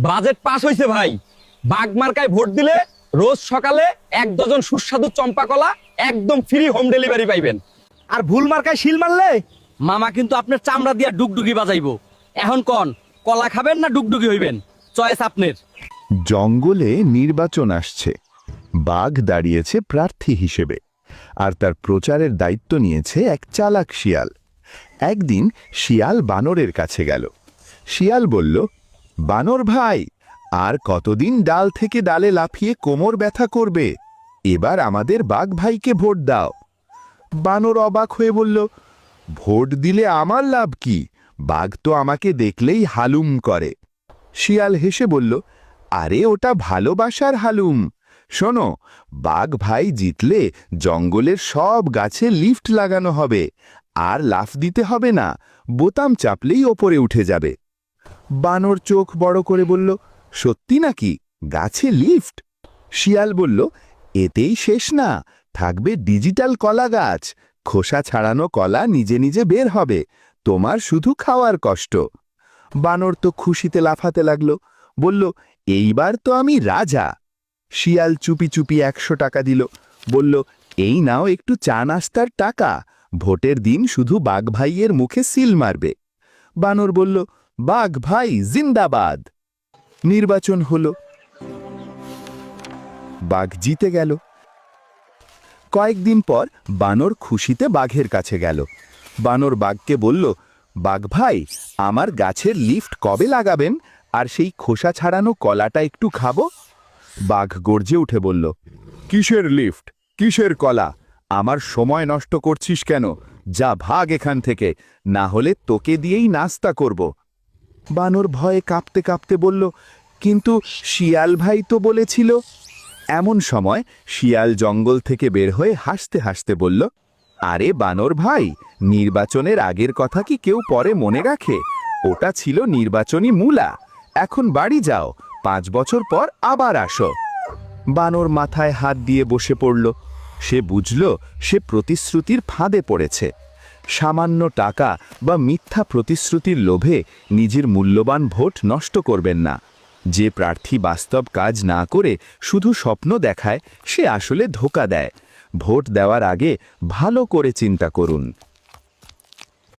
Budget pass হইছে ভাই। Bug মার্কায় ভোট দিলে রোজ সকালে 1 ডজন সুস্বাদু চম্পা কলা একদম ফ্রি হোম ডেলিভারি পাইবেন। আর ভুল মার্কায় শিল মারলে মামা কিন্তু আপনার চামড়া দিয়া ডুগডুগি বাজাইবো। এখন কোন কলা খাবেন না ডুগডুগি হইবেন, চয়েস আপনার। জঙ্গলে নির্বাচন আসছে। বাঘ দাঁড়িয়েছে প্রার্থী হিসেবে, আর তার প্রচারের দায়িত্ব নিয়েছে এক চালাক শিয়াল। একদিন শিয়াল বানরের কাছে গেল। শিয়াল বলল, বানর ভাই, আর কতদিন ডাল থেকে ডালে লাফিয়ে কোমর ব্যথা করবে? এবার আমাদের বাঘ ভাইকে ভোট দাও। বানর অবাক হয়ে বলল, ভোট দিলে আমার লাভ কি? বাঘ তো আমাকে দেখলেই হালুম করে। শিয়াল হেসে বলল, আরে ওটা ভালোবাসার হালুম। শোনো, বাঘ ভাই জিতলে জঙ্গলের সব গাছে লিফট লাগানো হবে, আর লাফ দিতে হবে না, বোতাম চাপলেই ওপরে উঠে যাবে। বানর চোখ বড় করে বলল, সত্যি নাকি? গাছে লিফট? শিয়াল বলল, এতেই শেষ না, থাকবে ডিজিটাল কলা গাছ। খোসা ছাড়ানো কলা নিজে নিজে বের হবে, তোমার শুধু খাওয়ার কষ্ট। বানর তো খুশিতে লাফাতে লাগলো, বলল, এইবার তো আমি রাজা। শিয়াল চুপি চুপি 100 টাকা দিল, বলল, এই নাও একটু চা নাস্তার টাকা, ভোটের দিন শুধু বাঘ ভাইয়ের মুখে সিল মারবে। বানর বলল, বাঘ ভাই জিন্দাবাদ। নির্বাচন হলো, বাঘ জিতে গেল। কয়েকদিন পর বানর খুশিতে বাঘের কাছে গেল। বানর বাঘকে বলল, বাঘ ভাই, আমার গাছের লিফট কবে লাগাবেন? আর সেই খোসা ছাড়ানো কলাটা একটু খাবো। বাঘ গর্জে উঠে বলল, কিসের লিফট, কিসের কলা? আমার সময় নষ্ট করছিস কেন? যা ভাগ এখান থেকে, না হলে তোকে দিয়েই নাস্তা করব। বানর ভয়ে কাঁপতে কাঁপতে বলল, কিন্তু শিয়াল ভাই তো বলেছিল। এমন সময় শিয়াল জঙ্গল থেকে বের হয়ে হাসতে হাসতে বলল, আরে বানর ভাই, নির্বাচনের আগের কথা কি কেউ পরে মনে রাখে? ওটা ছিল নির্বাচনী মূলা। এখন বাড়ি যাও, 5 বছর পর আবার আসো। বানর মাথায় হাত দিয়ে বসে পড়ল। সে বুঝল সে প্রতিশ্রুতির ফাঁদে পড়েছে। সামান্য টাকা বা মিথ্যা প্রতিশ্রুতির লোভে নিজের মূল্যবান ভোট নষ্ট করবেন না। যে প্রার্থী বাস্তব কাজ না করে শুধু স্বপ্ন দেখায়, সে আসলে ধোঁকা দেয়। ভোট দেওয়ার আগে ভালো করে চিন্তা করুন।